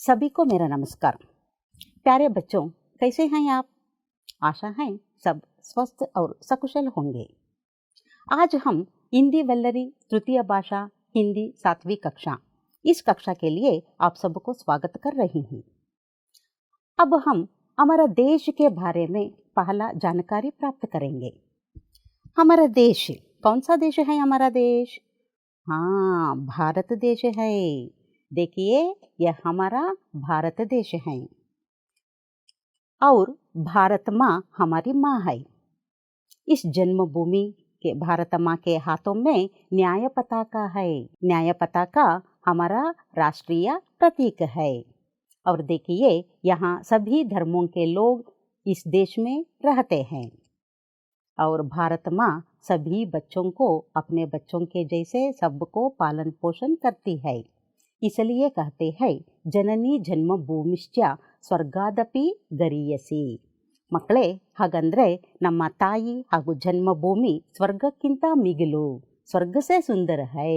सभी को मेरा नमस्कार। प्यारे बच्चों, कैसे हैं आप? आशा है सब स्वस्थ और सकुशल होंगे। आज हम हिंदी वल्लरी तृतीय भाषा हिंदी 7वीं कक्षा इस कक्षा के लिए आप सबको स्वागत कर रही हूँ। अब हम हमारा देश के बारे में पहला जानकारी प्राप्त करेंगे। हमारा देश कौन सा देश है? हमारा देश हाँ, भारत देश है। देखिए, यह हमारा भारत देश है और भारत माँ हमारी माँ है। इस जन्मभूमि के भारत माँ के हाथों में न्याय पताका है। न्याय पताका हमारा राष्ट्रीय प्रतीक है। और देखिए, यहाँ सभी धर्मों के लोग इस देश में रहते हैं और भारत माँ सभी बच्चों को अपने बच्चों के जैसे सबको पालन पोषण करती है। इसलिए कहते हैं जननी जन्मभूमिश्च ಸ್ವರ್ಗಾದಪಿ ಗರೀಯಸಿ। ಮಕ್ಕಳೇ, ಹಾಗಂದ್ರೆ ನಮ್ಮ ತಾಯಿ ಹಾಗೂ ಜನ್ಮಭೂಮಿ ಸ್ವರ್ಗಕ್ಕಿಂತ ಮಿಗಿಲು, स्वर्ग से सुंदर है।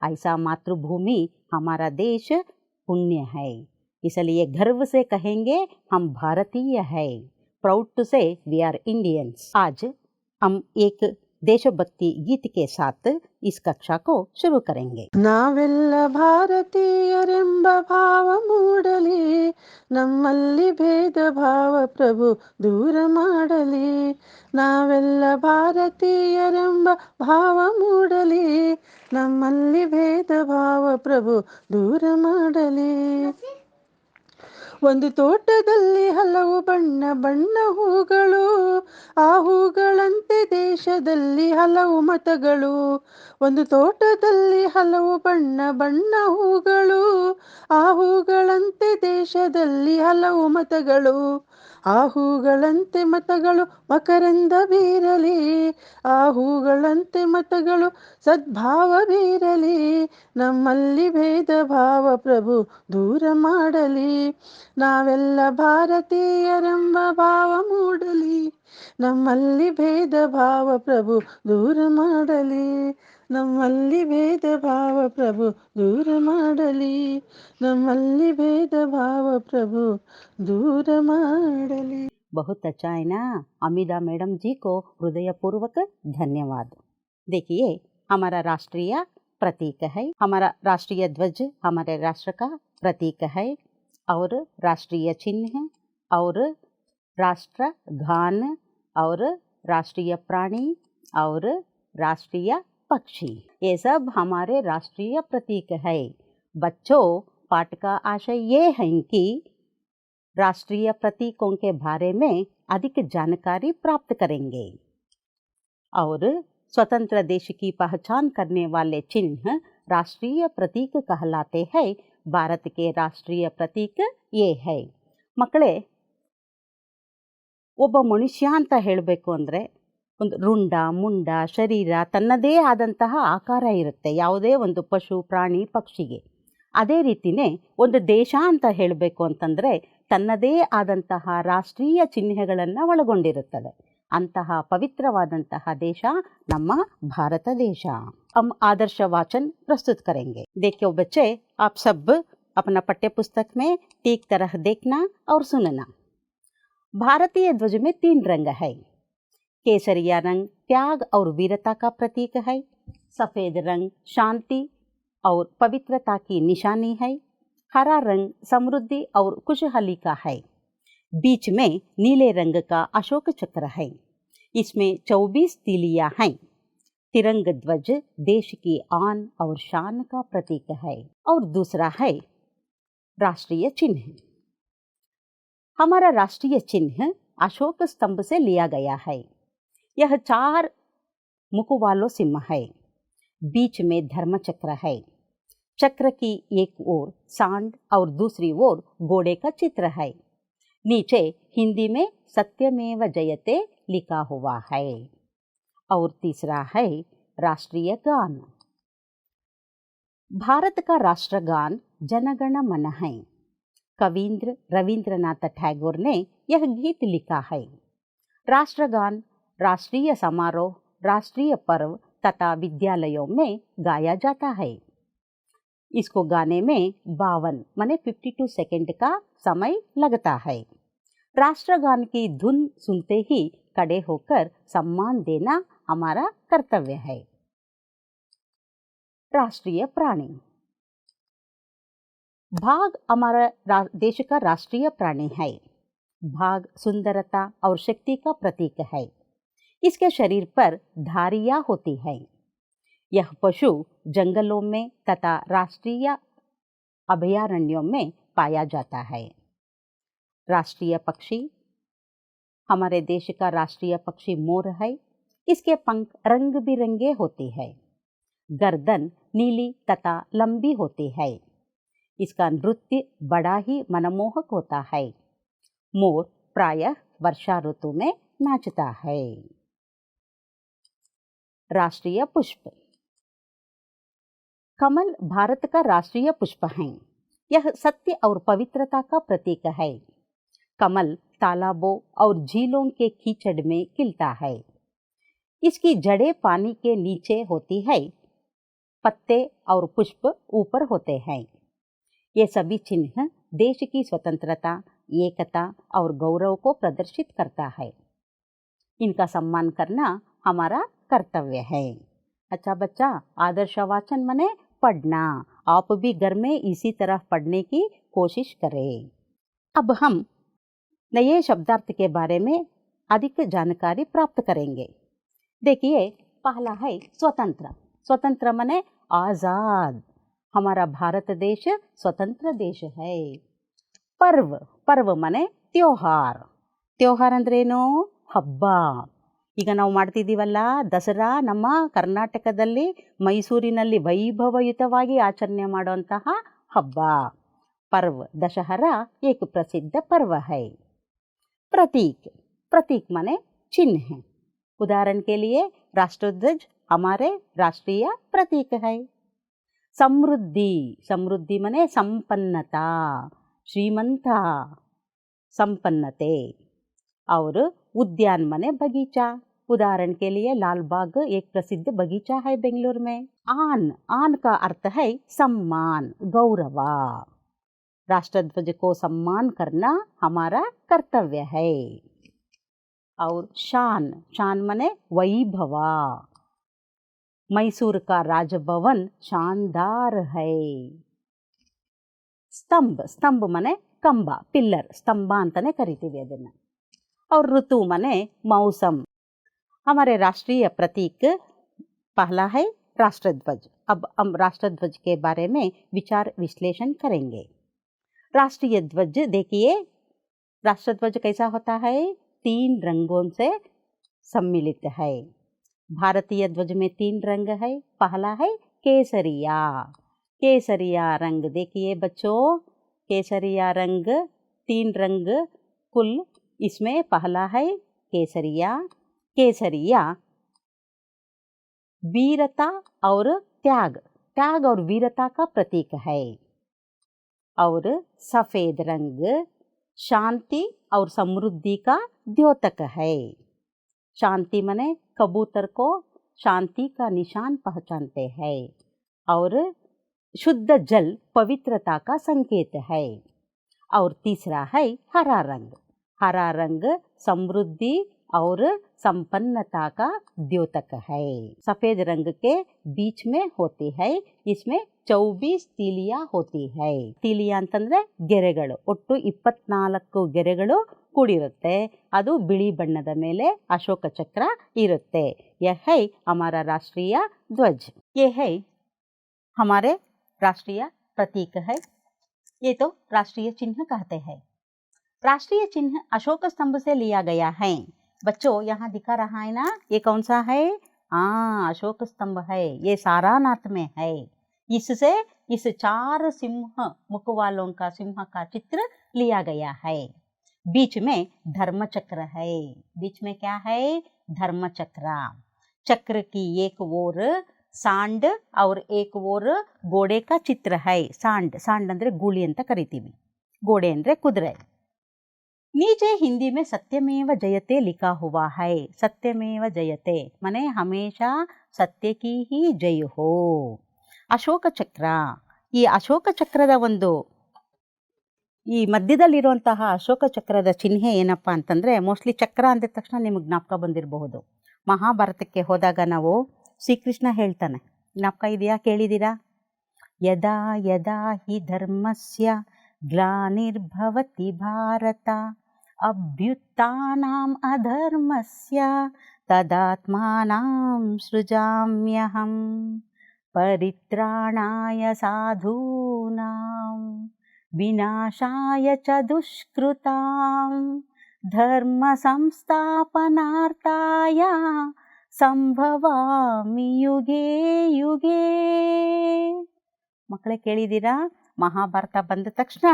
ऐसा मातृभूमि हमारा देश पुण्य है। इसलिए गर्व से कहेंगे हम भारतीय है। प्राउड टू से वी आर इंडियंस। आज हम एक देशभक्ति गीत के साथ इस कक्षा को शुरू करेंगे। ನಾವೆಲ್ಲ ಭಾರತೀಯರೆಂಬ ಭಾವ ಮೂಡಲಿ, ನಮ್ಮಲ್ಲಿ ಭೇದ ಭಾವ ಪ್ರಭು ದೂರ ಮಾಡಲಿ. ನಾವೆಲ್ಲ ಭಾರತೀಯರೆಂಬ ಭಾವ ಮೂಡಲಿ, ನಮ್ಮಲ್ಲಿ ಭೇದ ಭಾವ ಪ್ರಭು ದೂರ ಮಾಡಲಿ. ಒಂದು ತೋಟದಲ್ಲಿ ಹಲವು ಬಣ್ಣ ಬಣ್ಣ ಹೂಗಳು, ಆ ಹೂಗಳಂತೆ ದೇಶದಲ್ಲಿ ಹಲವು ಮತಗಳು. ಒಂದು ತೋಟದಲ್ಲಿ ಹಲವು ಬಣ್ಣ ಬಣ್ಣ ಹೂಗಳು, ಆ ಹೂಗಳಂತೆ ದೇಶದಲ್ಲಿ ಹಲವು ಮತಗಳು. ಆ ಹೂಗಳಂತೆ ಮತಗಳು ಮಕರಂದ ಬೀರಲಿ, ಆ ಹೂಗಳಂತೆ ಮತಗಳು ಸದ್ಭಾವ ಬೀರಲಿ. ನಮ್ಮಲ್ಲಿ ಭೇದ ಭಾವ ಪ್ರಭು ದೂರ ಮಾಡಲಿ. ನಾವೆಲ್ಲ ಭಾರತೀಯರೆಂಬ ಭಾವ ಮೂಡಲಿ, ನಮ್ಮಲ್ಲಿ ಭೇದ ಭಾವ ಪ್ರಭು ದೂರ ಮಾಡಲಿ. ನಮ್ಮಲ್ಲಿ ಭೇದ ಭಾವ ಪ್ರಭು ದೂರ ಮಾಡಲಿ. ನಮ್ಮಲ್ಲಿ ಭೇದ ಭಾವ ಪ್ರಭು दूर माडली। बहुत अच्छा है ना। अमिता मैडम जी को हृदयपूर्वक धन्यवाद। देखिए, हमारा राष्ट्रीय प्रतीक है, हमारा राष्ट्रीय ध्वज हमारे राष्ट्र का प्रतीक है और राष्ट्रीय चिन्ह और राष्ट्र गान और राष्ट्रीय प्राणी और राष्ट्रीय पक्षी, ये सब हमारे राष्ट्रीय प्रतीक है। बच्चों, पाठ का आशय ये है कि राष्ट्रीय प्रतीकों के बारे में अधिक जानकारी प्राप्त करेंगे और स्वतंत्र देश की पहचान करने वाले चिन्ह राष्ट्रीय प्रतीक कहलाते हैं। भारत के राष्ट्रीय प्रतीक ये है। ಮಕ್ಕಳೇ, ಒಬ್ಬ ಮನುಷ್ಯ ಅಂತ ಹೇಳಬೇಕು ಅಂದರೆ ಒಂದು ರುಂಡ ಮುಂಡ ಶರೀರ ತನ್ನದೇ ಆದಂತಹ ಆಕಾರ ಇರುತ್ತೆ ಯಾವುದೇ ಒಂದು ಪಶು ಪ್ರಾಣಿ ಪಕ್ಷಿಗೆ. ಅದೇ ರೀತಿಯೇ ಒಂದು ದೇಶ ಅಂತ ಹೇಳಬೇಕು ಅಂತಂದರೆ ತನ್ನದೇ ಆದಂತಹ ರಾಷ್ಟ್ರೀಯ ಚಿಹ್ನೆಗಳನ್ನು ಒಳಗೊಂಡಿರುತ್ತದೆ. ಅಂತಹ ಪವಿತ್ರವಾದಂತಹ ದೇಶ ನಮ್ಮ ಭಾರತ ದೇಶ। हम आदर्श वाचन प्रस्तुत करेंगे। देखिए बच्चे, आप सब अपना पाठ्य पुस्तक में ठीक तरह देखना और सुनना। भारतीय ध्वज में 3 रंग है। केसरिया रंग त्याग और वीरता का प्रतीक है, सफ़ेद रंग शांति और पवित्रता की निशानी है, हरा रंग समृद्धि और खुशहाली का है, बीच में नीले रंग का अशोक चक्र है, इसमें 24 तीलियां हैं। तिरंग ध्वज देश की आन और शान का प्रतीक है। और दूसरा है राष्ट्रीय चिन्ह। हमारा राष्ट्रीय चिन्ह अशोक स्तंभ से लिया गया है। यह 4 मुख वालों सिंह है, बीच में धर्म चक्र है। चक्र की एक ओर सांड और दूसरी ओर घोड़े का चित्र है। नीचे हिंदी में सत्यमेव जयते लिखा हुआ है। और तीसरा है राष्ट्रीय गान। भारत का राष्ट्रगान जनगण मन है। कवींद्र रविंद्रनाथ टैगोर ने यह गीत लिखा है। राष्ट्रगान राष्ट्रीय समारोह, राष्ट्रीय पर्व तथा विद्यालयों में गाया जाता है। इसको गाने में 52 माने 52 सेकंड का समय लगता है। राष्ट्रगान की धुन सुनते ही खड़े होकर सम्मान देना हमारा कर्तव्य है। राष्ट्रीय प्राणी। बाघ हमारा देश का राष्ट्रीय प्राणी है। बाघ सुंदरता और शक्ति का प्रतीक है। इसके शरीर पर धारियां होती है। यह पशु जंगलों में तथा राष्ट्रीय अभयारण्यों में पाया जाता है। राष्ट्रीय पक्षी। हमारे देश का राष्ट्रीय पक्षी मोर है। इसके पंख रंग बिरंगे होते हैं। गर्दन नीली तथा लंबी होती है। इसका नृत्य बड़ा ही मनमोहक होता है। मोर प्रायः वर्षा ऋतु में नाचता है। राष्ट्रीय पुष्प। कमल भारत का राष्ट्रीय पुष्प है। यह सत्य और पवित्रता का प्रतीक है। कमल तालाबों और झीलों के कीचड़ में खिलता है। इसकी जड़ें पानी के नीचे होती है। पत्ते और पुष्प ऊपर होते हैं। ये सभी चिन्ह देश की स्वतंत्रता, एकता और गौरव को प्रदर्शित करता है। इनका सम्मान करना हमारा कर्तव्य है। अच्छा बच्चा, आदर्श वाचन माने पढ़ना। आप भी घर में इसी तरह पढ़ने की कोशिश करें। अब हम नए शब्दार्थ के बारे में अधिक जानकारी प्राप्त करेंगे। देखिए, पहला है स्वतंत्र। स्वतंत्र माने आजाद। हमारा भारत देश स्वतंत्र देश है। पर्व। पर्व माने त्योहार। त्योहार अंद्रेನು? ಹಬ್ಬ। ಈಗ ನಾವು ಮಾಡ್ತಿದ್ದೀವಲ್ಲ ದಸರಾ, ನಮ್ಮ ಕರ್ನಾಟಕದಲ್ಲಿ ಮೈಸೂರಿನಲ್ಲಿ ವೈಭವಯುತವಾಗಿ ಆಚರಣೆ ಮಾಡುವಂತಹ ಹಬ್ಬ पर्व। दशहरा एक प्रसिद्ध पर्व है। प्रतीक। प्रतीक माने चिन्ह है। उदाहरण के लिए राष्ट्रध्वज हमारे राष्ट्रीय प्रतीक है। समृद्धि। समृद्धि माने संपन्नता, श्रीमंत, संपन्नते। और उद्यान माने बगीचा। उदाहरण के लिए लाल बाग एक प्रसिद्ध बगीचा है बेंगलुरु में। आन। आन का अर्थ है सम्मान, गौरव। राष्ट्रध्वज को सम्मान करना हमारा कर्तव्य है। और शान। शान माने वैभव। मैसूर का राजभवन शानदार है। स्तंभ। स्तंभ माने कंब, पिಲ್ಲರ್, ಸ್ತಂಭ अंताने करीतीವಿ ಅದನ್ನ। और ऋतु माने मौसम। हमारे राष्ट्रीय प्रतीक पहला है राष्ट्रध्वज। अब हम राष्ट्रध्वज के बारे में विचार विश्लेषण करेंगे। राष्ट्रीय ध्वज देखिए, राष्ट्रध्वज कैसा होता है? 3 रंगों से सम्मिलित है। भारतीय ध्वज में 3 रंग है। पहला है केसरिया। केसरिया रंग देखिए बच्चों, केसरिया रंग 3 रंग कुल। इसमें पहला है केसरिया। केसरिया वीरता और त्याग, त्याग और वीरता का प्रतीक है। और सफेद रंग शांति और समृद्धि का द्योतक है। शांति माने कबूतर को शांति का निशान पहचानते हैं। और शुद्ध जल पवित्रता का संकेत है। और तीसरा है हरा रंग। हरा रंग समृद्धि और संपन्नता का द्योतक है। सफेद रंग के बीच में होती है। इसमें 24 तीलियां होती है। तीलिया ಅಂತಂದ್ರೆ ಗೆರೆಗಳು, ಒಟ್ಟು 24 ಗೆರೆಗಳು ಕೂಡಿರುತ್ತೆ। ಅದು ಬಿಳಿ ಬಣ್ಣದ ಮೇಲೆ ಅಶೋಕ ಚಕ್ರ ಇರುತ್ತೆ। यह है हमारा राष्ट्रीय ध्वज। ये है हमारे राष्ट्रीय प्रतीक है। ये तो राष्ट्रीय चिन्ह कहते हैं। राष्ट्रीय चिन्ह अशोक स्तंभ से लिया गया है। बच्चों यहाँ दिखा रहा है ना, ये कौन सा है? हाँ, अशोक स्तंभ है। ये सारनाथ में है। इससे इस 4 सिंह मुख वालों का सिंह का चित्र लिया गया है। बीच में धर्म चक्र है। बीच में क्या है? धर्म चक्र। चक्र की एक ओर सांड और एक ओर घोड़े का चित्र है। सांड, सांड ಅಂದ್ರೆ ಗೂಳಿ ಅಂತ ಕರಿತೀವಿ, घोड़े ಅಂದ್ರೆ ಕುದುರೆ। नीचे हिंदी में सत्यमेव जयते लिखा हुआ है। सत्यमेव जयते माने हमेशा सत्य की ही जय हो। अशोक चक्र ಈ ಅಶೋಕ ಚಕ್ರದ ಈ ಮಧ್ಯದಲ್ಲಿರುವಂತಹ ಅಶೋಕ ಚಕ್ರದ ಚಿಹ್ನೆ ಏನಪ್ಪ ಅಂತಂದರೆ, ಮೋಸ್ಟ್ಲಿ ಚಕ್ರ ಅಂದಿದ ತಕ್ಷಣ ನಿಮಗೆ ಜ್ಞಾಪಕ ಬಂದಿರಬಹುದು. ಮಹಾಭಾರತಕ್ಕೆ ಹೋದಾಗ ನಾವು ಶ್ರೀಕೃಷ್ಣ ಹೇಳ್ತಾನೆ, ಜ್ಞಾಪಕ ಇದೆಯಾ, ಕೇಳಿದ್ದೀರಾ? ಯದಾ ಯದಾ ಹಿ ಧರ್ಮಸ್ಯ ಗ್ಲಾನಿರ್ಭವತಿ ಭಾರತ ಅಭ್ಯುತ್ಥಾನಾಂ ಅಧರ್ಮಸ್ಯ ತದಾತ್ಮಾನಾಂ ಸೃಜಾಮ್ಯಹಂ ಪರಿತ್ರಾಣಾಯ ಸಾಧೂನಾಂ ವಿನಾಶಾಯ ಚ ದುಷ್ಕೃತಾಂ ಧರ್ಮ ಸಂಸ್ಥಾಪನಾರ್ಥಾಯ ಸಂಭವಾಮಿ ಯುಗೇ ಯುಗೇ. ಮಕ್ಕಳೇ ಕೇಳಿದ್ದೀರಾ? ಮಹಾಭಾರತ ಬಂದ ತಕ್ಷಣ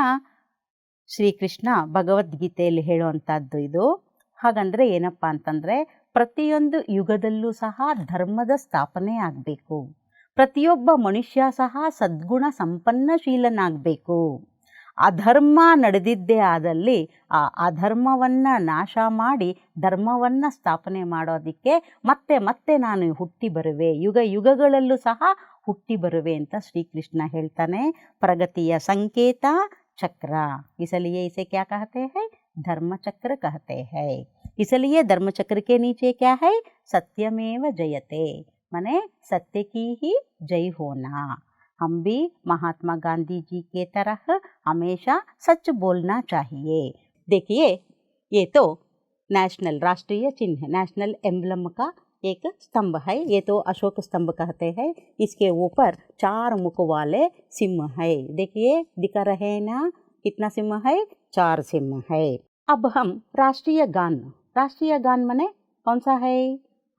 ಶ್ರೀಕೃಷ್ಣ ಭಗವದ್ಗೀತೆಯಲ್ಲಿ ಹೇಳುವಂಥದ್ದು ಇದು. ಹಾಗಂದರೆ ಏನಪ್ಪ ಅಂತಂದರೆ, ಪ್ರತಿಯೊಂದು ಯುಗದಲ್ಲೂ ಸಹ ಧರ್ಮದ ಸ್ಥಾಪನೆ ಆಗಬೇಕು. ಪ್ರತಿಯೊಬ್ಬ ಮನುಷ್ಯ ಸಹ ಸದ್ಗುಣ ಸಂಪನ್ನಶೀಲನಾಗಬೇಕು. ಅಧರ್ಮ ನಡೆದಿದ್ದೇ ಆದಲ್ಲಿ ಆ ಅಧರ್ಮವನ್ನು ನಾಶ ಮಾಡಿ ಧರ್ಮವನ್ನು ಸ್ಥಾಪನೆ ಮಾಡೋದಕ್ಕೆ ಮತ್ತೆ ಮತ್ತೆ ನಾನು ಹುಟ್ಟಿ ಬರುವೆ, ಯುಗ ಯುಗಗಳಲ್ಲೂ ಸಹ ಹುಟ್ಟಿ ಬರುವೆ ಅಂತ ಶ್ರೀಕೃಷ್ಣ ಹೇಳ್ತಾನೆ. ಪ್ರಗತಿಯ ಸಂಕೇತ ಚಕ್ರ, इसलिए इसे क्या कहते हैं? धर्म चक्र कहते हैं. इसलिए धर्म चक्र के नीचे क्या है? सत्यमेव जयते, माने सत्य की ही जय होना. हम भी महात्मा गांधी जी के तरह हमेशा सच बोलना चाहिए. देखिए, ये तो नेशनल राष्ट्रीय चिन्ह, नेशनल एम्ब्लम का एक स्तंभ है. ये तो अशोक स्तंभ कहते हैं. इसके ऊपर 4 मुख वाले सिंह है. देखिए, दिखा रहे हैं ना, कितना सिंह है? 4 सिंह है. अब हम राष्ट्रीय गान माने कौन सा है?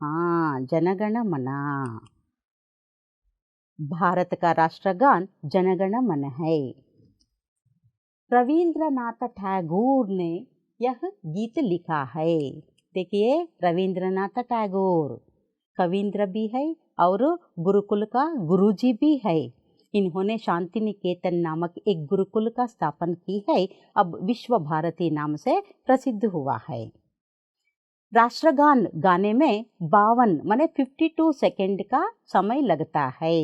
हाँ, जनगण मना. भारत का राष्ट्रगान जनगण मन है. रविंद्रनाथ टैगोर ने यह गीत लिखा है. देखिए, रविंद्रनाथ टैगोर कविंद्र भी है और गुरुकुल का गुरुजी भी है. इन्होंने शांति निकेतन नामक एक गुरुकुल का स्थापन की है. अब विश्व भारती नाम से प्रसिद्ध हुआ है. राष्ट्रगान गाने में 52 माने 52 सेकंड का समय लगता है.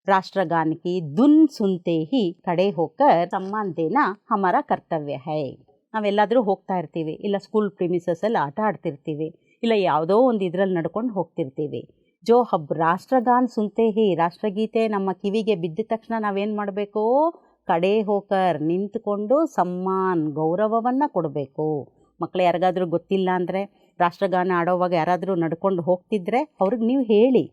राष्ट्रगान की धुन सुनते ही खड़े होकर सम्मान देना हमारा कर्तव्य है. ನಾವೆಲ್ಲಾದರೂ ಹೋಗ್ತಾ ಇರ್ತೀವಿ, ಇಲ್ಲ ಸ್ಕೂಲ್ ಪ್ರಿಮಿಸಸ್ಸಲ್ಲಿ ಆಟ ಆಡ್ತಿರ್ತೀವಿ, ಇಲ್ಲ ಯಾವುದೋ ಒಂದು ಇದರಲ್ಲಿ ನಡ್ಕೊಂಡು ಹೋಗ್ತಿರ್ತೀವಿ. ಜೋ ಹಬ್ ರಾಷ್ಟ್ರಗಾನ್ ಸುನ್ತೆ ಹಿ, ರಾಷ್ಟ್ರಗೀತೆ ನಮ್ಮ ಕಿವಿಗೆ ಬಿದ್ದ ತಕ್ಷಣ ನಾವೇನು ಮಾಡಬೇಕು? ಕಡೆ ಹೋಕರ್ ನಿಂತುಕೊಂಡು ಸಮ್ಮಾನ್ ಗೌರವವನ್ನು ಕೊಡಬೇಕು. ಮಕ್ಕಳು ಯಾರಿಗಾದ್ರೂ ಗೊತ್ತಿಲ್ಲ ಅಂದರೆ, ರಾಷ್ಟ್ರಗಾನ ಆಡೋವಾಗ ಯಾರಾದರೂ ನಡ್ಕೊಂಡು ಹೋಗ್ತಿದ್ರೆ ಅವ್ರಿಗೆ ನೀವು ಹೇಳಿ,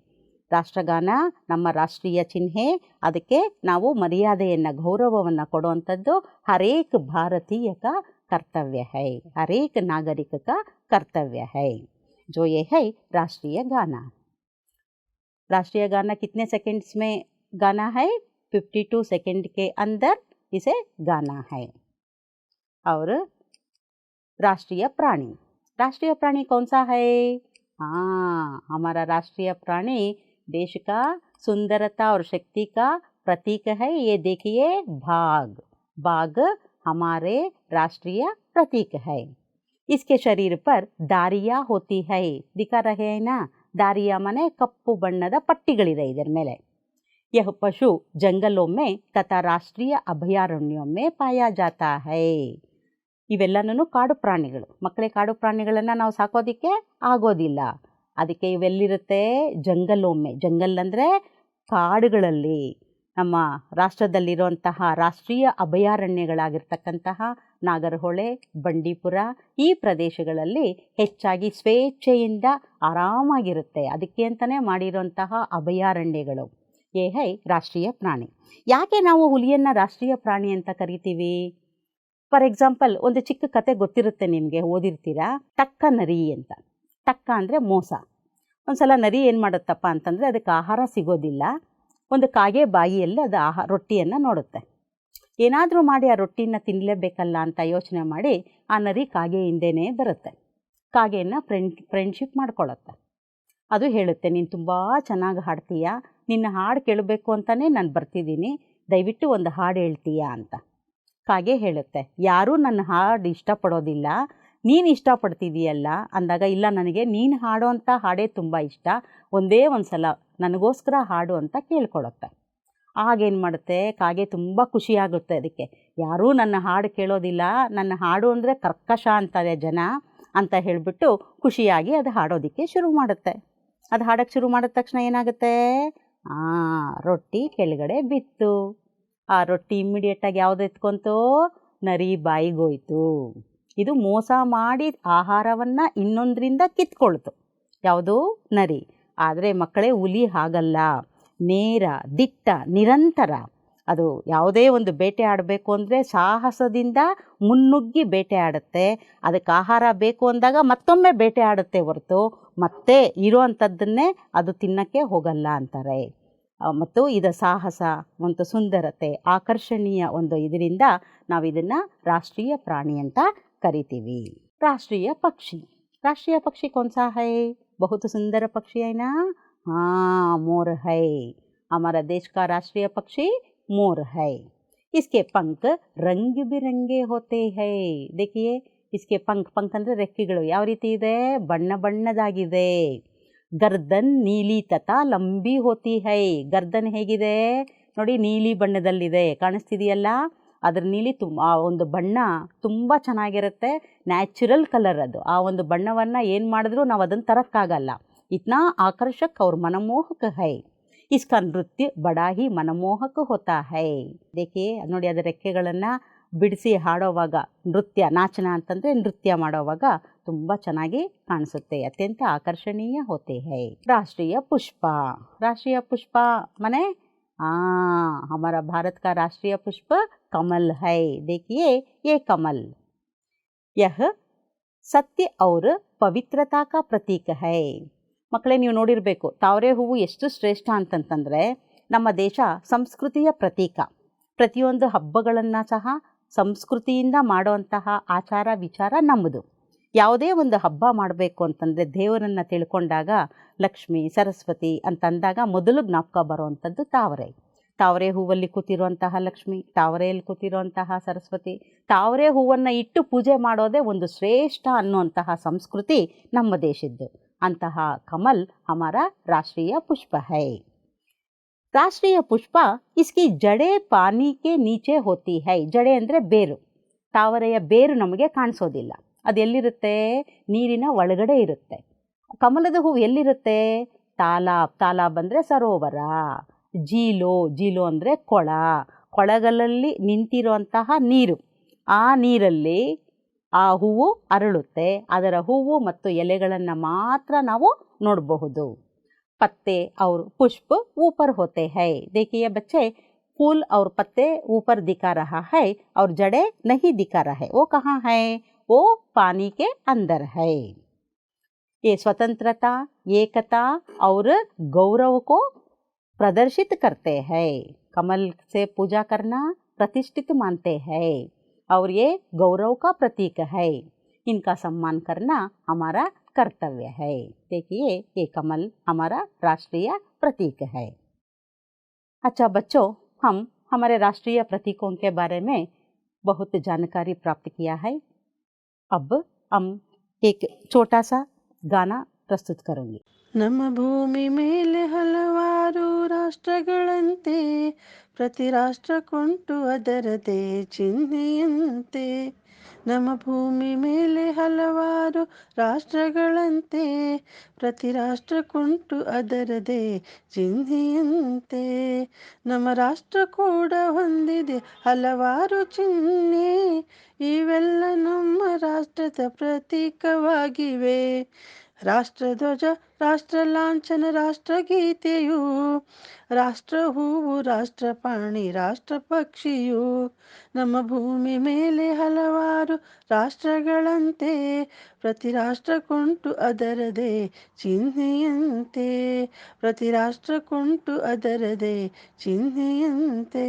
ರಾಷ್ಟ್ರಗಾನ ನಮ್ಮ ರಾಷ್ಟ್ರೀಯ ಚಿಹ್ನೆ, ಅದಕ್ಕೆ ನಾವು ಮರ್ಯಾದೆಯನ್ನು ಗೌರವವನ್ನು ಕೊಡುವಂಥದ್ದು ಹರೇಕ್ ಭಾರತೀಯ का कर्तव्य है, हर एक नागरिक का कर्तव्य है. जो ये है राष्ट्रीय गाना. राष्ट्रीय गाना कितने सेकंड्स में गाना है? 52 सेकंड के अंदर इसे गाना है. और राष्ट्रीय प्राणी कौन सा है? हाँ, हमारा राष्ट्रीय प्राणी देश का सुंदरता और शक्ति का प्रतीक है. ये देखिए, बाघ हमारे राष्ट्रीय प्रतीक है. इसके शरीर पर दारियाँ होती है. दिखा रहे हैं ना, दारियाँ माने कप्पु बಣ್ಣದ ಪಟ್ಟಿಗಳಿದೆ ಇದರ ಮೇಲೆ. यह पशु जंगलों में तथा राष्ट्रीय अभयारण्यों में पाया जाता है. ಇವೆಲ್ಲನೂ ಕಾಡು ಪ್ರಾಣಿಗಳು. ಮಕ್ಕಳೇ, ಕಾಡು ಪ್ರಾಣಿಗಳನ್ನು ನಾವು ಸಾಕೋದಕ್ಕೆ ಆಗೋದಿಲ್ಲ. ಅದಕ್ಕೆ ಇವೆಲ್ಲಿರುತ್ತೆ? ಜಂಗಲೊಮ್ಮೆ. ಜಂಗಲ್ ಅಂದರೆ ಕಾಡುಗಳಲ್ಲಿ, ನಮ್ಮ ರಾಷ್ಟ್ರದಲ್ಲಿರುವಂತಹ ರಾಷ್ಟ್ರೀಯ ಅಭಯಾರಣ್ಯಗಳಾಗಿರ್ತಕ್ಕಂತಹ ನಾಗರಹೊಳೆ, ಬಂಡೀಪುರ ಈ ಪ್ರದೇಶಗಳಲ್ಲಿ ಹೆಚ್ಚಾಗಿ ಸ್ವೇಚ್ಛೆಯಿಂದ ಆರಾಮಾಗಿರುತ್ತೆ. ಅದಕ್ಕೆ ಅಂತಲೇ ಮಾಡಿರುವಂತಹ ಅಭಯಾರಣ್ಯಗಳು. ಏ ಹೈ ರಾಷ್ಟ್ರೀಯ ಪ್ರಾಣಿ. ಯಾಕೆ ನಾವು ಹುಲಿಯನ್ನು ರಾಷ್ಟ್ರೀಯ ಪ್ರಾಣಿ ಅಂತ ಕರಿತೀವಿ? ಫಾರ್ ಎಕ್ಸಾಂಪಲ್, ಒಂದು ಚಿಕ್ಕ ಕತೆ ಗೊತ್ತಿರುತ್ತೆ ನಿಮಗೆ, ಓದಿರ್ತೀರಾ, ಟಕ್ಕ ನರಿ ಅಂತ. ಟಕ್ಕ ಅಂದರೆ ಮೋಸ. ಒಂದು ಸಲ ನರಿ ಏನು ಮಾಡುತ್ತಪ್ಪ ಅಂತಂದರೆ, ಅದಕ್ಕೆ ಆಹಾರ ಸಿಗೋದಿಲ್ಲ. ಒಂದು ಕಾಗೆ ಬಾಯಿಯಲ್ಲಿ ಅದು ರೊಟ್ಟಿಯನ್ನು ನೋಡುತ್ತೆ. ಏನಾದರೂ ಮಾಡಿ ಆ ರೊಟ್ಟಿನ ತಿನ್ನಲೇಬೇಕಲ್ಲ ಅಂತ ಯೋಚನೆ ಮಾಡಿ ಆ ನರಿ ಕಾಗೆ ಹಿಂದೆನೇ ಬರುತ್ತೆ. ಕಾಗೆಯನ್ನು ಫ್ರೆಂಡ್ಶಿಪ್ ಮಾಡ್ಕೊಳ್ಳುತ್ತೆ. ಅದು ಹೇಳುತ್ತೆ, ನೀನು ತುಂಬ ಚೆನ್ನಾಗಿ ಹಾಡ್ತೀಯ, ನಿನ್ನ ಹಾಡು ಕೇಳಬೇಕು ಅಂತಲೇ ನಾನು ಬರ್ತಿದ್ದೀನಿ, ದಯವಿಟ್ಟು ಒಂದು ಹಾಡು ಹೇಳ್ತೀಯಾ ಅಂತ. ಕಾಗೆ ಹೇಳುತ್ತೆ, ಯಾರೂ ನನ್ನ ಹಾಡು ಇಷ್ಟಪಡೋದಿಲ್ಲ, ನೀನು ಇಷ್ಟಪಡ್ತಿದೀಯಲ್ಲ ಅಂದಾಗ, ಇಲ್ಲ, ನನಗೆ ನೀನು ಹಾಡೋ ಅಂಥ ಹಾಡೇ ತುಂಬ ಇಷ್ಟ, ಒಂದೇ ಒಂದು ಸಲ ನನಗೋಸ್ಕರ ಹಾಡು ಅಂತ ಕೇಳ್ಕೊಳುತ್ತೆ. ಆಗೇನು ಮಾಡುತ್ತೆ, ಕಾಗೆ ತುಂಬ ಖುಷಿಯಾಗುತ್ತೆ ಅದಕ್ಕೆ. ಯಾರೂ ನನ್ನ ಹಾಡು ಕೇಳೋದಿಲ್ಲ, ನನ್ನ ಹಾಡು ಅಂದರೆ ಕರ್ಕಶ ಅಂತಾರೆ ಜನ ಅಂತ ಹೇಳಿಬಿಟ್ಟು ಖುಷಿಯಾಗಿ ಅದು ಹಾಡೋದಕ್ಕೆ ಶುರು ಮಾಡುತ್ತೆ. ಅದು ಹಾಡೋಕ್ಕೆ ಶುರು ಮಾಡಿದ ತಕ್ಷಣ ಏನಾಗುತ್ತೆ, ರೊಟ್ಟಿ ಕೆಳಗಡೆ ಬಿತ್ತು. ಆ ರೊಟ್ಟಿ ಇಮ್ಮಿಡಿಯೇಟಾಗಿ ಯಾವುದು ಎತ್ಕೊಂತು, ನರಿ ಬಾಯಿಗೋಯ್ತು. ಇದು ಮೋಸ ಮಾಡಿ ಆಹಾರವನ್ನು ಇನ್ನೊಂದರಿಂದ ಕಿತ್ಕೊಳ್ತು, ಯಾವುದು, ನರಿ. ಆದರೆ ಮಕ್ಕಳೇ, ಹುಲಿ ಹಾಗಲ್ಲ, ನೇರ, ದಿಟ್ಟ, ನಿರಂತರ. ಅದು ಯಾವುದೇ ಒಂದು ಬೇಟೆ ಆಡಬೇಕು ಅಂದರೆ ಸಾಹಸದಿಂದ ಮುನ್ನುಗ್ಗಿ ಬೇಟೆ ಆಡುತ್ತೆ. ಅದಕ್ಕೆ ಆಹಾರ ಬೇಕು ಅಂದಾಗ ಮತ್ತೊಮ್ಮೆ ಬೇಟೆ ಆಡುತ್ತೆ ಹೊರತು ಮತ್ತೆ ಇರೋವಂಥದ್ದನ್ನೇ ಅದು ತಿನ್ನೋಕ್ಕೆ ಹೋಗಲ್ಲ ಅಂತಾರೆ. ಮತ್ತು ಇದು ಸಾಹಸ, ಒಂದು ಸುಂದರತೆ, ಆಕರ್ಷಣೀಯ ಒಂದು ಇದರಿಂದ ನಾವು ಇದನ್ನು ರಾಷ್ಟ್ರೀಯ ಪ್ರಾಣಿ ಅಂತ ಕರಿತೀವಿ. राष्ट्रीय पक्षी कौन सा है? बहुत सुंदर पक्षी है ना? हाँ, मोर है. हमारा देश का राष्ट्रीय पक्षी मोर है. इसके पंख रंग बिरंगे होते हैं. देखिए, इसके पंख ಅಂದರೆ ರೆಕ್ಕೆಗಳು ಯಾವ ರೀತಿ ಇದೆ, ಬಣ್ಣ ಬಣ್ಣದಾಗಿದೆ. ಗರ್ದನ್ ನೀಲಿ ತಥಾ ಲಂಬಿ ಹೋತಿ ಹೈ. ಗರ್ದನ್ ಹೇಗಿದೆ ನೋಡಿ, ನೀಲಿ ಬಣ್ಣದಲ್ಲಿದೆ, ಕಾಣಿಸ್ತಿದೆಯಲ್ಲ. ಅದ್ರ ನೀಲಿ ಆ ಒಂದು ಬಣ್ಣ ತುಂಬ ಚೆನ್ನಾಗಿರುತ್ತೆ, ನ್ಯಾಚುರಲ್ ಕಲರ್ ಅದು. ಆ ಒಂದು ಬಣ್ಣವನ್ನು ಏನು ಮಾಡಿದ್ರೂ ನಾವು ಅದನ್ನು ತರೋಕ್ಕಾಗಲ್ಲ. ಇತ್ನಾ ಆಕರ್ಷಕ್ ಅವ್ರ ಮನಮೋಹಕ ಹೈ. ಇಸ್ಕ ನೃತ್ಯ ಬಡಾ ಹಿ ಮನಮೋಹಕ ಹೋತಾ ಹೈ. ದೇಖಿ ನೋಡಿ, ಅದರ ರೆಕ್ಕೆಗಳನ್ನು ಬಿಡಿಸಿ ಹಾಡೋವಾಗ ನೃತ್ಯ, ನಾಚನ ಅಂತಂದರೆ ನೃತ್ಯ ಮಾಡೋವಾಗ ತುಂಬ ಚೆನ್ನಾಗಿ ಕಾಣಿಸುತ್ತೆ. ಅತ್ಯಂತ ಆಕರ್ಷಣೀಯ ಹೋತೆ ಹೈ. ರಾಷ್ಟ್ರೀಯ ಪುಷ್ಪ ಮನೆ हमारा भारत का राष्ट्रीय पुष्प कमल है. देखिए, ये कमल, यह सत्य और पवित्रता का प्रतीक है. ಮಕ್ಕಳೇ, ನೀವು ನೋಡಿರಬೇಕು, ತಾವರೆ ಹೂವು ಎಷ್ಟು ಶ್ರೇಷ್ಠ ಅಂತಂತಂದರೆ ನಮ್ಮ ದೇಶ ಸಂಸ್ಕೃತಿಯ ಪ್ರತೀಕ. ಪ್ರತಿಯೊಂದು ಹಬ್ಬಗಳನ್ನು ಸಹ ಸಂಸ್ಕೃತಿಯಿಂದ ಮಾಡುವಂತಹ ಆಚಾರ ವಿಚಾರ ನಮ್ಮದು. ಯಾವುದೇ ಒಂದು ಹಬ್ಬ ಮಾಡಬೇಕು ಅಂತಂದರೆ ದೇವರನ್ನು ತಿಳ್ಕೊಂಡಾಗ ಲಕ್ಷ್ಮಿ, ಸರಸ್ವತಿ ಅಂತಂದಾಗ ಮೊದಲು ಜ್ಞಾಪಕ ಬರುವಂಥದ್ದು ತಾವರೆ ಹೂವಲ್ಲಿ ಕೂತಿರುವಂತಹ ಲಕ್ಷ್ಮಿ, ತಾವರೆಯಲ್ಲಿ ಕೂತಿರುವಂತಹ ಸರಸ್ವತಿ. ತಾವರೆ ಹೂವನ್ನು ಇಟ್ಟು ಪೂಜೆ ಮಾಡೋದೇ ಒಂದು ಶ್ರೇಷ್ಠ ಅನ್ನುವಂತಹ ಸಂಸ್ಕೃತಿ ನಮ್ಮ ದೇಶದ್ದು. ಅಂತಹ ಕಮಲ್ ಹಮಾರ ರಾಷ್ಟ್ರೀಯ ಪುಷ್ಪ ಹೈ. ರಾಷ್ಟ್ರೀಯ ಪುಷ್ಪ ಇಸ್ಕಿ ಜಡೆ ಪಾನಿಕೆ ನೀಚೆ ಹೋತಿ ಹೈ. ಜಡೆ ಅಂದರೆ ಬೇರು. ತಾವರೆಯ ಬೇರು ನಮಗೆ ಕಾಣಿಸೋದಿಲ್ಲ, ಅದು ಎಲ್ಲಿರುತ್ತೆ, ನೀರಿನ ಒಳಗಡೆ ಇರುತ್ತೆ. ಕಮಲದ ಹೂವು ಎಲ್ಲಿರುತ್ತೆ, ತಾಲಾಬ್ ಅಂದರೆ ಸರೋವರ, ಜೀಲೋ ಅಂದರೆ ಕೊಳಗಳಲ್ಲಿ ನಿಂತಿರುವಂತಹ ನೀರು. ಆ ನೀರಲ್ಲಿ ಆ ಹೂವು ಅರಳುತ್ತೆ. ಅದರ ಹೂವು ಮತ್ತು ಎಲೆಗಳನ್ನು ಮಾತ್ರ ನಾವು ನೋಡಬಹುದು. पत्ते और पुष्प ऊपर होते हैं. देखिए बच्चे, फूल और पत्ते ऊपर दिखा रहा है और जड़ें नहीं दिखा रहा है. वो कहाँ है? वो पानी के अंदर है. ये स्वतंत्रता, एकता और गौरव को प्रदर्शित करते हैं. कमल से पूजा करना प्रतिष्ठित मानते हैं और ये गौरव का प्रतीक है. इनका सम्मान करना हमारा कर्तव्य है. देखिए, ये कमल हमारा राष्ट्रीय प्रतीक है. अच्छा बच्चों, हम हमारे राष्ट्रीय प्रतीकों के बारे में बहुत जानकारी प्राप्त किया है. अब हम एक छोटा सा गाना प्रस्तुत करूँगी. ನಮ್ಮ ಭೂಮಿ ಮೇಲೆ ಹಲವಾರು ರಾಷ್ಟ್ರಗಳಂತೆ, ಪ್ರತಿ ರಾಷ್ಟ್ರಕ್ಕುಂಟು ಅದರದೇ ಚಿಹ್ನೆಯಂತೆ. ನಮ್ಮ ಭೂಮಿ ಮೇಲೆ ಹಲವಾರು ರಾಷ್ಟ್ರಗಳಂತೆ, ಪ್ರತಿ ರಾಷ್ಟ್ರಕ್ಕುಂಟು ಅದರದೇ ಚಿಹ್ನೆಯಂತೆ. ನಮ್ಮ ರಾಷ್ಟ್ರ ಕೂಡ ಹೊಂದಿದೆ ಹಲವಾರು ಚಿಹ್ನೆ, ಇವೆಲ್ಲ ನಮ್ಮ ರಾಷ್ಟ್ರದ ಪ್ರತೀಕವಾಗಿವೆ. ರಾಷ್ಟ್ರಧ್ವಜ, ರಾಷ್ಟ್ರ ಲಾಂಛನ, ರಾಷ್ಟ್ರಗೀತೆಯು, ರಾಷ್ಟ್ರ ಹೂವು, ರಾಷ್ಟ್ರಪಾಣಿ, ರಾಷ್ಟ್ರ ಪಕ್ಷಿಯು. ನಮ್ಮ ಭೂಮಿ ಮೇಲೆ ಹಲವಾರು ರಾಷ್ಟ್ರಗಳಂತೆ, ಪ್ರತಿ ರಾಷ್ಟ್ರಕ್ಕುಂಟು ಅದರದೇ ಚಿಹ್ನೆಯಂತೆ. ಪ್ರತಿ ರಾಷ್ಟ್ರಕ್ಕುಂಟು ಅದರದೇ ಚಿಹ್ನೆಯಂತೆ.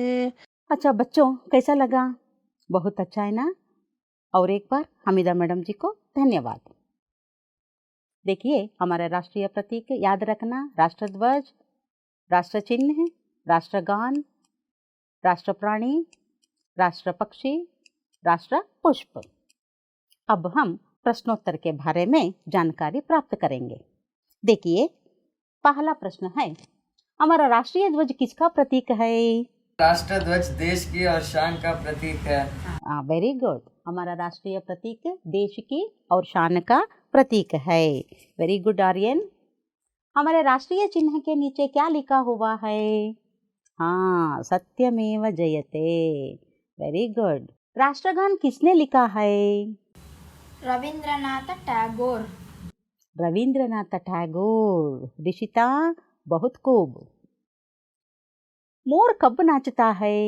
अच्छा बच्चों, कैसा लगा? बहुत अच्छा है ना? और एक बार हमीदा मैडम जी को धन्यवाद. देखिए, हमारा राष्ट्रीय प्रतीक याद रखना, राष्ट्रध्वज, राष्ट्र चिन्ह, राष्ट्रगान, राष्ट्र प्राणी, राष्ट्र पक्षी, राष्ट्र पुष्प. अब हम प्रश्नोत्तर के बारे में जानकारी प्राप्त करेंगे. देखिए, पहला प्रश्न है, हमारा राष्ट्रीय ध्वज किसका प्रतीक है? राष्ट्रध्वज देश की और शान का प्रतीक है। Very good. हमारा राष्ट्रीय प्रतीक देश की और शान का प्रतीक है। Very good Aryan. हमारे राष्ट्रीय चिन्ह के नीचे क्या लिखा हुआ है? हाँ, सत्यमेव जयते। Very good. राष्ट्रगान किसने लिखा है? रविंद्रनाथ टैगोर। रविंद्रनाथ टैगोर। ऋषिता, बहुत खूब। मोर कब नाचता है?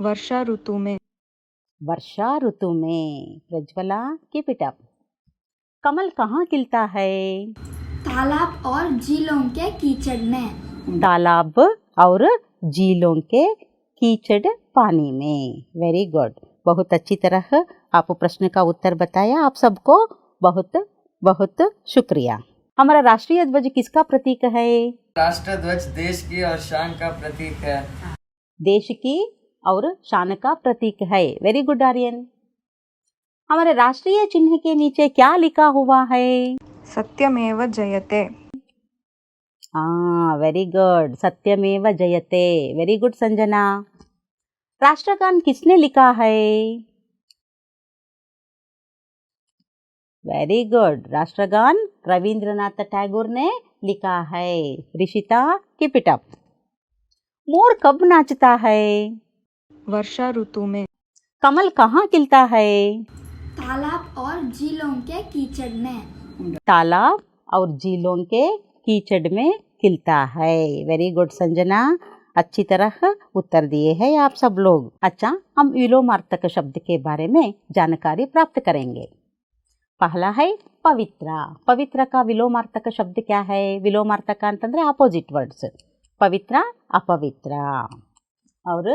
वर्षा ऋतु में। वर्षा ऋतु में। Prajwala, keep it up. कमल कहाँ खिलता है? तालाब और झीलों के कीचड़ में। तालाब और झीलों के कीचड़ पानी में। Very good. बहुत अच्छी तरह आप प्रश्न का उत्तर बताया। आप सबको बहुत बहुत शुक्रिया। हमारा राष्ट्रीय ध्वज किसका प्रतीक है? राष्ट्रध्वज देश की और शान का प्रतीक है। देश की और शान का प्रतीक है। Very good Aryan. हमारे राष्ट्रीय चिन्ह के नीचे क्या लिखा हुआ है? सत्यमेव जयते। हाँ, वेरी गुड। सत्यमेव जयते। Very good Sanjana. राष्ट्रगान किसने लिखा है? Very good. राष्ट्रगान रविंद्रनाथ टैगोर ने लिखा है। Rishita, keep it up. मोर कब नाचता है? वर्षा ऋतु में। कमल कहाँ खिलता है? तालाब और झीलों के कीचड़ में। तालाब और झीलों के कीचड़ में खिलता है। Very good Sanjana. अच्छी तरह उत्तर दिए हैं आप सब लोग। अच्छा, हम विलोमार्थक शब्द के बारे में जानकारी प्राप्त करेंगे। पहला है पवित्र। पवित्र का विलोमार्थक शब्द क्या है? विलोमार्थक ಅಂತಂದ್ರೆ ಆಪೋಸಿಟ್ ವರ್ಡ್ಸ್। पवित्र, अपवित्र। और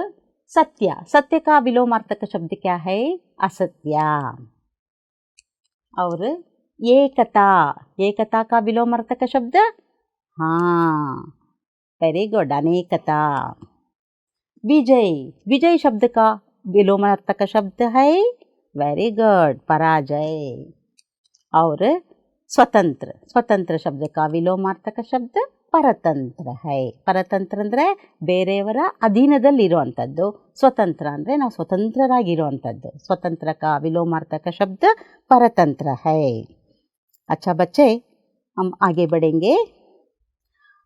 सत्य। सत्य का विलोमार्थक शब्द क्या है? असत्य। और एकता। एकता का विलोमार्थक शब्द? हाँ, वेरी गुड, अनेकता। विजय। विजय शब्द का विलोमार्थक शब्द है? वेरी गुड, पराजय। और स्वतंत्र। स्वतंत्र शब्द का विलोಮಾರ್ಥಕ ಶಬ್ದ ಪರತಂತ್ರ है। ಪರತಂತ್ರ ಅಂದರೆ ಬೇರೆಯವರ ಅಧೀನದಲ್ಲಿರುವಂಥದ್ದು, ಸ್ವತಂತ್ರ ಅಂದರೆ ನಾವು ಸ್ವತಂತ್ರರಾಗಿರುವಂಥದ್ದು। स्वतंत्र का विलोमार्थक शब्द परतंत्र है। अच्छा बच्चे, हम आगे बढ़ेंगे।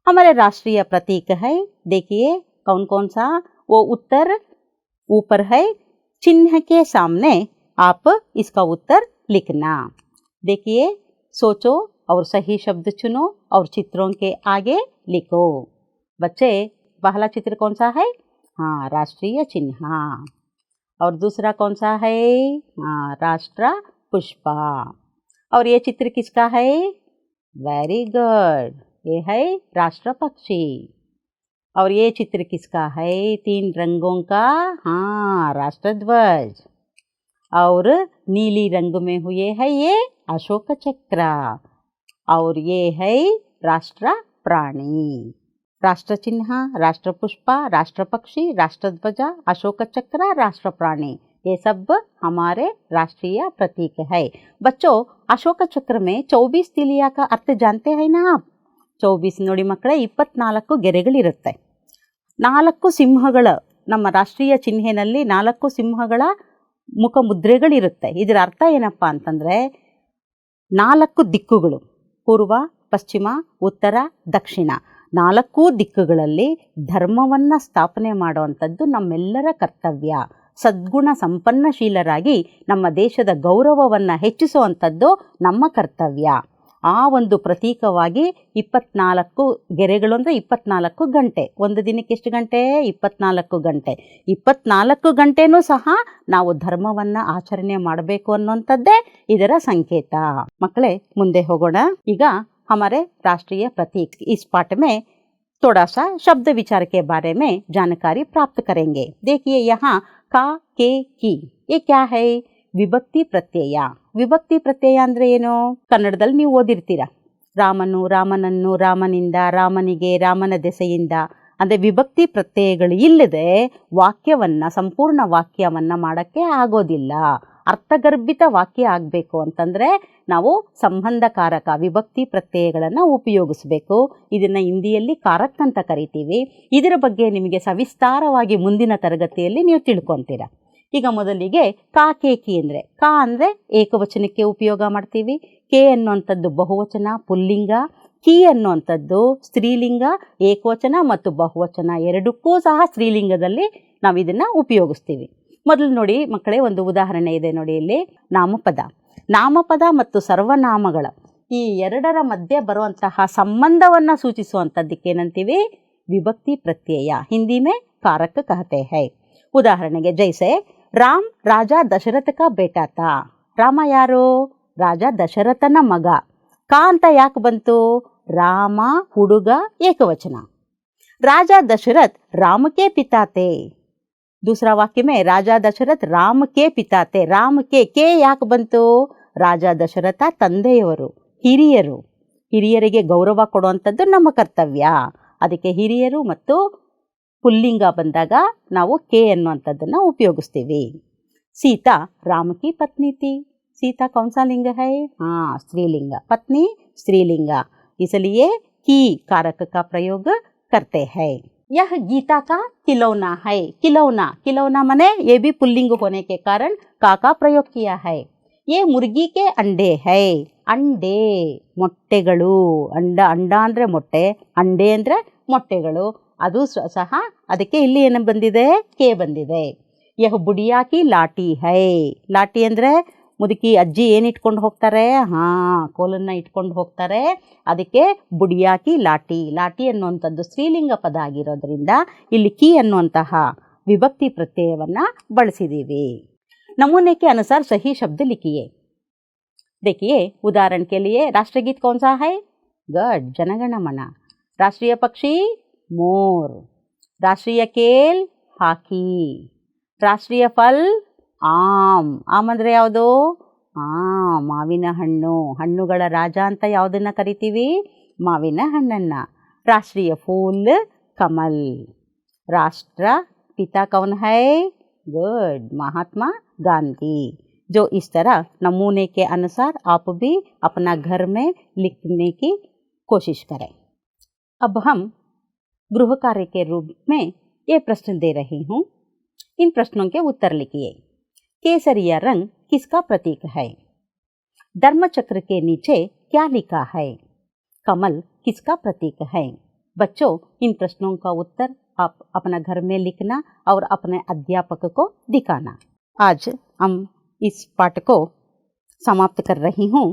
हमारे राष्ट्रीय प्रतीक है, देखिए कौन कौन सा। वो उत्तर ऊपर है, चिन्ह के सामने आप इसका उत्तर लिखना। देखिए, सोचो और सही शब्द चुनो और चित्रों के आगे लिखो। बच्चे, पहला चित्र कौन सा है? हाँ, राष्ट्रीय चिन्ह। और दूसरा कौन सा है? हाँ, राष्ट्र पुष्प। और ये चित्र किसका है? वेरी गुड, ये है राष्ट्र पक्षी। और ये चित्र किसका है? 3 रंगों का, हाँ, राष्ट्रध्वज। और नीली रंग में हुए है ये अशोक चक्र। और ये है राष्ट्र प्राणी। राष्ट्र चिन्ह, राष्ट्र पुष्प, राष्ट्र पक्षी, राष्ट्रध्वज, अशोक चक्र, राष्ट्र प्राणी, ये सब हमारे राष्ट्रीय प्रतीक है। बच्चों, अशोक चक्र में 24 तिलिया का अर्थ जानते हैं ना आप? 24 ನೋಡಿ ಮಕ್ಕಳೇ, 24 ಗೆರೆಗಳಿರುತ್ತೆ। 4 ಸಿಂಹಗಳ, ನಮ್ಮ ರಾಷ್ಟ್ರೀಯ ಚಿಹ್ನೆಯಲ್ಲಿ 4 ಸಿಂಹಗಳ ಮುಖ ಮುದ್ರೆಗಳಿರುತ್ತೆ। ಇದರ ಅರ್ಥ ಏನಪ್ಪ ಅಂತಂದರೆ 4 ದಿಕ್ಕುಗಳು, ಪೂರ್ವ, ಪಶ್ಚಿಮ, ಉತ್ತರ, ದಕ್ಷಿಣ, 4 ದಿಕ್ಕುಗಳಲ್ಲಿ ಧರ್ಮವನ್ನು ಸ್ಥಾಪನೆ ಮಾಡುವಂಥದ್ದು ನಮ್ಮೆಲ್ಲರ ಕರ್ತವ್ಯ। ಸದ್ಗುಣ ಸಂಪನ್ನಶೀಲರಾಗಿ ನಮ್ಮ ದೇಶದ ಗೌರವವನ್ನು ಹೆಚ್ಚಿಸುವಂಥದ್ದು ನಮ್ಮ ಕರ್ತವ್ಯ। ಆ ಒಂದು ಪ್ರತೀಕವಾಗಿ 24 ಗೆರೆಗಳು ಅಂದರೆ 24 ಗಂಟೆ। ಒಂದು ದಿನಕ್ಕೆ ಎಷ್ಟು ಗಂಟೆ? 24 ಗಂಟೆ। 24 ಗಂಟೆನೂ ಸಹ ನಾವು ಧರ್ಮವನ್ನು ಆಚರಣೆ ಮಾಡಬೇಕು ಅನ್ನುವಂಥದ್ದೇ ಇದರ ಸಂಕೇತ। ಮಕ್ಕಳೇ, ಮುಂದೆ ಹೋಗೋಣ। ಈಗ हमारे राष्ट्रीय प्रतीक, इस पाठ में थोड़ा सा शब्द विचार के बारे में जानकारी प्राप्त करेंगे। देखिए यहाँ का, के, की, ये क्या है? ವಿಭಕ್ತಿ ಪ್ರತ್ಯಯ। ವಿಭಕ್ತಿ ಪ್ರತ್ಯಯ ಅಂದರೆ ಏನು? ಕನ್ನಡದಲ್ಲಿ ನೀವು ಓದಿರ್ತೀರ, ರಾಮನು, ರಾಮನನ್ನು, ರಾಮನಿಂದ, ರಾಮನಿಗೆ, ರಾಮನ ದೆಸೆಯಿಂದ, ಅಂದರೆ ವಿಭಕ್ತಿ ಪ್ರತ್ಯಯಗಳು ಇಲ್ಲದೆ ವಾಕ್ಯವನ್ನು, ಸಂಪೂರ್ಣ ವಾಕ್ಯವನ್ನು ಮಾಡೋಕ್ಕೆ ಆಗೋದಿಲ್ಲ। ಅರ್ಥಗರ್ಭಿತ ವಾಕ್ಯ ಆಗಬೇಕು ಅಂತಂದರೆ ನಾವು ಸಂಬಂಧಕಾರಕ ವಿಭಕ್ತಿ ಪ್ರತ್ಯಯಗಳನ್ನು ಉಪಯೋಗಿಸಬೇಕು. ಇದನ್ನು ಹಿಂದಿಯಲ್ಲಿ ಕಾರಕ್ ಅಂತ ಕರಿತೀವಿ. ಇದರ ಬಗ್ಗೆ ನಿಮಗೆ ಸವಿಸ್ತಾರವಾಗಿ ಮುಂದಿನ ತರಗತಿಯಲ್ಲಿ ನೀವು ತಿಳ್ಕೊತೀರ. ಈಗ ಮೊದಲಿಗೆ ಕಾ ಕೆ ಕಿ ಅಂದರೆ ಕಾ ಅಂದರೆ ಏಕವಚನಕ್ಕೆ ಉಪಯೋಗ ಮಾಡ್ತೀವಿ. ಕೆ ಅನ್ನುವಂಥದ್ದು ಬಹುವಚನ ಪುಲ್ಲಿಂಗ, ಕಿ ಅನ್ನುವಂಥದ್ದು ಸ್ತ್ರೀಲಿಂಗ ಏಕವಚನ ಮತ್ತು ಬಹುವಚನ ಎರಡಕ್ಕೂ ಸಹ ಸ್ತ್ರೀಲಿಂಗದಲ್ಲಿ ನಾವು ಇದನ್ನು ಉಪಯೋಗಿಸ್ತೀವಿ. ಮೊದಲು ನೋಡಿ ಮಕ್ಕಳೇ, ಒಂದು ಉದಾಹರಣೆ ಇದೆ ನೋಡಿ ಇಲ್ಲಿ. ನಾಮಪದ ಮತ್ತು ಸರ್ವನಾಮಗಳ ಈ ಎರಡರ ಮಧ್ಯೆ ಬರುವಂತಹ ಸಂಬಂಧವನ್ನು ಸೂಚಿಸುವಂಥದ್ದಕ್ಕೆ ಏನಂತೀವಿ? ವಿಭಕ್ತಿ ಪ್ರತ್ಯಯ. ಹಿಂದಿ ಮೇ कारक कहते हैं. ಉದಾಹರಣೆಗೆ ಜೈಸೆ ರಾಮ್ ರಾಜ ದಶರಥ ಕಾ ಬೇಟಾ ತಾ. ರಾಮ ಯಾರು? ರಾಜ ದಶರಥನ ಮಗ. ಕಾ ಅಂತ ಯಾಕೆ ಬಂತು? ರಾಮ ಹುಡುಗ ಏಕವಚನ. राजा दशरथ राम के पिता थे. दूसरा वाक्य में राजा दशरथ राम के पिता थे. राम के ಯಾಕೆ ಬಂತು? ರಾಜ ದಶರಥ ತಂದೆಯವರು, ಹಿರಿಯರು. ಹಿರಿಯರಿಗೆ ಗೌರವ ಕೊಡುವಂಥದ್ದು ನಮ್ಮ ಕರ್ತವ್ಯ. ಅದಕ್ಕೆ ಹಿರಿಯರು ಮತ್ತು ಪುಲ್ಲಿಂಗ ಬಂದಾಗ ನಾವು ಕೆ ಅನ್ನುವಂಥದ್ದನ್ನು ಉಪಯೋಗಿಸ್ತೀವಿ. सीता राम की पत्नी थी. सीता कौन सा लिंग है? हाँ, स्त्रीलिंग. पत्नी स्त्रीलिंग, इसलिए की कारक का प्रयोग करते हैं. यह गीता का खिलौना है. खिलौना मने ये भी पुल्लिंग होने के कारण का प्रयोग किया है. ये मुर्गी के अंडे है. अंडे ಮೊಟ್ಟೆಗಳು. ಅಂಡ ಅಂದರೆ ಮೊಟ್ಟೆ, ಅಂಡೆ ಅಂದರೆ ಮೊಟ್ಟೆಗಳು. ಅದು ಸಹ ಅದಕ್ಕೆ ಇಲ್ಲಿ ಏನು ಬಂದಿದೆ? ಕೆ ಬಂದಿದೆ. ಯಹ ಬುಡಿಯಾ ಕಿ ಲಾಟಿ ಹೈ. ಲಾಟಿ ಅಂದರೆ ಮುದುಕಿ ಅಜ್ಜಿ ಏನು ಇಟ್ಕೊಂಡು ಹೋಗ್ತಾರೆ? ಕೋಲನ್ನು ಇಟ್ಕೊಂಡು ಹೋಗ್ತಾರೆ. ಅದಕ್ಕೆ ಬುಡಿಯಾ ಕಿ ಲಾಟಿ. ಲಾಟಿ ಅನ್ನುವಂಥದ್ದು ಸ್ತ್ರೀಲಿಂಗ ಪದ ಆಗಿರೋದ್ರಿಂದ ಇಲ್ಲಿ ಕಿ ಅನ್ನುವಂತಹ ವಿಭಕ್ತಿ ಪ್ರತ್ಯಯವನ್ನು ಬಳಸಿದ್ದೀವಿ. नमूने के अनुसार सही शब्द लिखिए. देखिए उदाहरण के लिए राष्ट्रगीत कौन सा है? गुड, जनगण मन. राष्ट्रीय पक्षी मोर. राष्ट्रीय खेल ಹಾಕಿ. ರಾಷ್ಟ್ರೀಯ ಫಲ್ ಆಮ್. ಆಮ್ ಅಂದರೆ ಯಾವುದು? ಮಾವಿನ ಹಣ್ಣು. ಹಣ್ಣುಗಳ ರಾಜ ಅಂತ ಯಾವುದನ್ನು ಕರಿತೀವಿ? ಮಾವಿನ ಹಣ್ಣನ್ನು. ರಾಷ್ಟ್ರೀಯ ಫೂಲ್ ಕಮಲ್. ರಾಷ್ಟ್ರ पिता कौन है? गुड, महात्मा गांधी. जो इस तरह नमूने के अनुसार आप भी अपना घर में लिखने की कोशिश करें. अब हम गृह कार्य के रूप में ये प्रश्न दे रही हूँ. इन प्रश्नों के उत्तर लिखिए. केसरिया रंग किसका प्रतीक है? धर्मचक्र के नीचे क्या लिखा है? कमल किसका प्रतीक है? बच्चों, इन प्रश्नों का उत्तर आप अपना घर में लिखना और अपने अध्यापक को दिखाना. आज हम इस पाठ को समाप्त कर रही हूँ.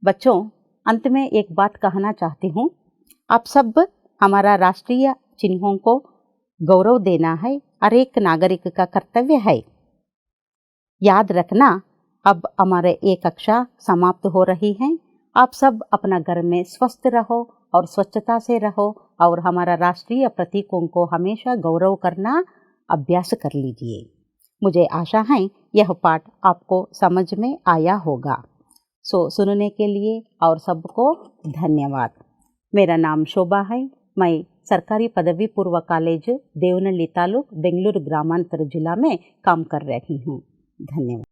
बच्चों, अंत में एक बात कहना चाहती हूँ. आप सब हमारा राष्ट्रीय चिन्हों को गौरव देना है. हर एक नागरिक का कर्तव्य है. याद रखना, अब हमारे ये कक्षा समाप्त हो रही हैं. आप सब अपना घर में स्वस्थ रहो और स्वच्छता से रहो और हमारा राष्ट्रीय प्रतीकों को हमेशा गौरव करना अभ्यास कर लीजिए. मुझे आशा है यह पाठ आपको समझ में आया होगा. सुनने के लिए और सबको धन्यवाद. मेरा नाम शोभा है. मैं सरकारी पदवी पूर्व कॉलेज देवनहल्ली तालुक बेंगलुरु ग्रामांतर जिला में काम कर रही हूँ. धन्यवाद.